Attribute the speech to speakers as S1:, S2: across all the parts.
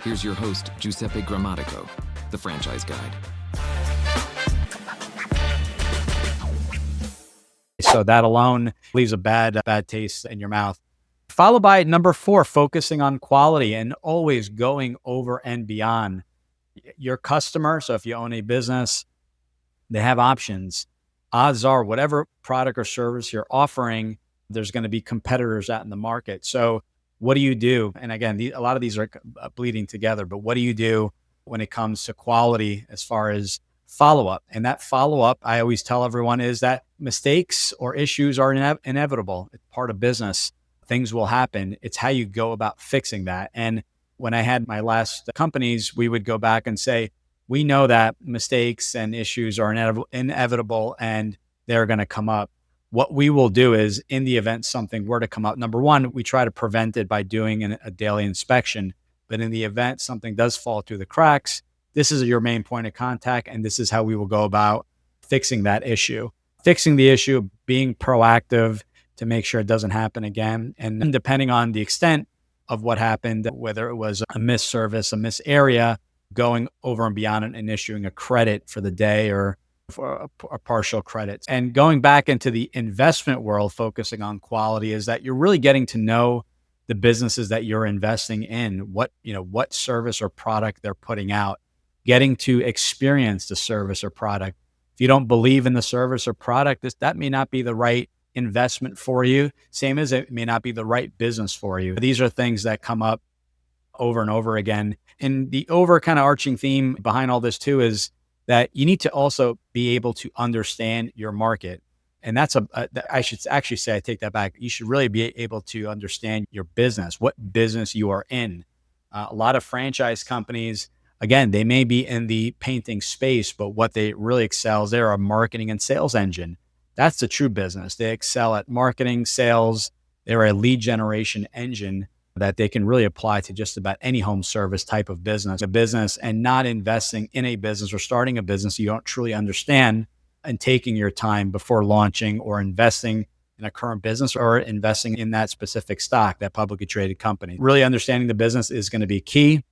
S1: Here's your host, Giuseppe Grammatico, the franchise guide.
S2: So that alone leaves a bad taste in your mouth. Followed by number 4, focusing on quality and always going over and beyond your customer. So if you own a business, they have options. Odds are whatever product or service you're offering, there's going to be competitors out in the market. So what do you do? And again, a lot of these are bleeding together, but what do you do when it comes to quality as far as follow-up? And that follow-up, I always tell everyone, is that mistakes or issues are inevitable. It's part of business. Things will happen. It's how you go about fixing that. And when I had my last companies, we would go back and say, we know that mistakes and issues are inevitable and they're going to come up. What we will do is, in the event something were to come up, number one, we try to prevent it by doing a daily inspection. But in the event something does fall through the cracks, this is your main point of contact, and this is how we will go about fixing that issue. Fixing the issue, being proactive to make sure it doesn't happen again. And depending on the extent of what happened, whether it was a missed service, a missed area, going over and beyond and issuing a credit for the day or for a partial credit. And going back into the investment world, focusing on quality, is that you're really getting to know the businesses that you're investing in, what service or product they're putting out, getting to experience the service or product. If you don't believe in the service or product, that may not be the right investment for you, same as it may not be the right business for you. These are things that come up over and over again. And the overarching theme behind all this too is that you need to also be able to understand your market. And I should actually say, I take that back. You should really be able to understand your business, what business you are in. A lot of franchise companies, again, they may be in the painting space, but what they really excel is they're a marketing and sales engine. That's the true business. They excel at marketing, sales. They're a lead generation engine that they can really apply to just about any home service type of business. A business, and not investing in a business or starting a business you don't truly understand, and taking your time before launching or investing in a current business or investing in that specific stock, that publicly traded company. Really understanding the business is going to be key.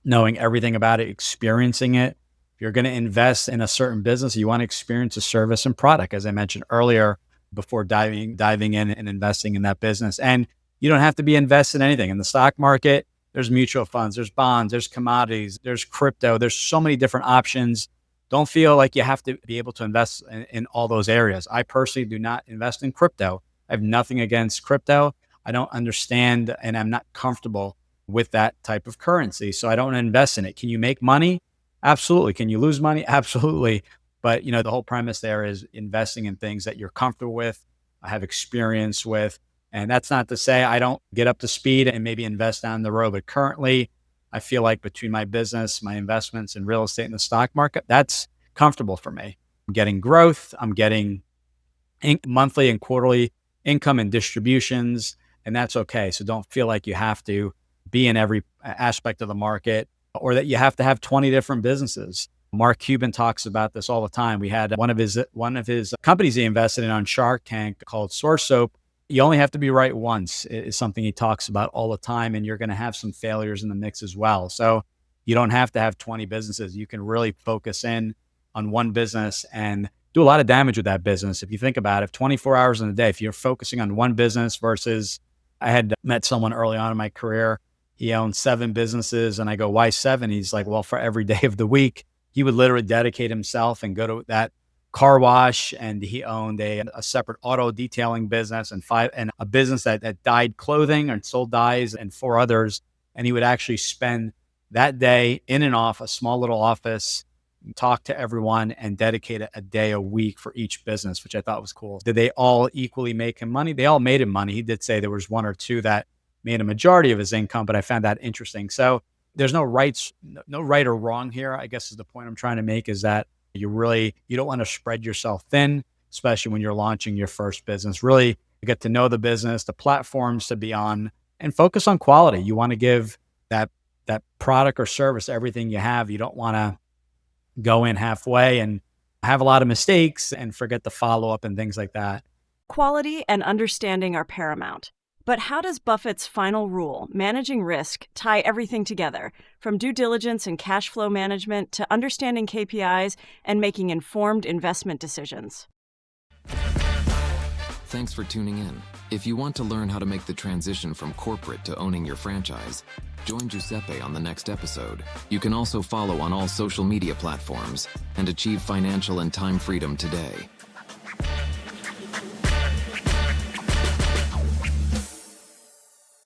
S2: Knowing everything about it, experiencing it. If you're going to invest in a certain business, you want to experience a service and product, as I mentioned earlier, before diving in and investing in that business. And you don't have to be invested in anything. In the stock market, there's mutual funds, there's bonds, there's commodities, there's crypto. There's so many different options. Don't feel like you have to be able to invest in all those areas. I personally do not invest in crypto. I have nothing against crypto. I don't understand, and I'm not comfortable with that type of currency. So I don't invest in it. Can you make money? Absolutely. Can you lose money? Absolutely. But the whole premise there is investing in things that you're comfortable with, have experience with. And that's not to say I don't get up to speed and maybe invest down the road. But currently, I feel like between my business, my investments in real estate and the stock market, that's comfortable for me. I'm getting growth. I'm getting monthly and quarterly income and distributions, and that's okay. So don't feel like you have to be in every aspect of the market, or that you have to have 20 different businesses. Mark Cuban talks about this all the time. We had one of his companies he invested in on Shark Tank called Source Soap. You only have to be right once is something he talks about all the time, and you're going to have some failures in the mix as well. So you don't have to have 20 businesses. You can really focus in on one business and do a lot of damage with that business. If you think about it, 24 hours in a day, if you're focusing on one business versus, I had met someone early on in my career. He owned 7 businesses, and I go, why 7? He's like, well, for every day of the week, he would literally dedicate himself and go to that car wash, and he owned a separate auto detailing business and a business that dyed clothing and sold dyes, and 4 others. And he would actually spend that day in and off a small little office, talk to everyone, and dedicate a day a week for each business, which I thought was cool. Did they all equally make him money? They all made him money. He did say there was 1 or 2 that made a majority of his income, but I found that interesting. So there's no right or wrong here, I guess is the point I'm trying to make, is that you don't want to spread yourself thin, especially when you're launching your first business. Really get to know the business, the platforms to be on, and focus on quality. You want to give that product or service everything you have. You don't want to go in halfway and have a lot of mistakes and forget the follow-up and things like that.
S3: Quality and understanding are paramount. But how does Buffett's final rule, managing risk, tie everything together, from due diligence and cash flow management to understanding KPIs and making informed investment decisions?
S1: Thanks for tuning in. If you want to learn how to make the transition from corporate to owning your franchise, join Giuseppe on the next episode. You can also follow on all social media platforms and achieve financial and time freedom today.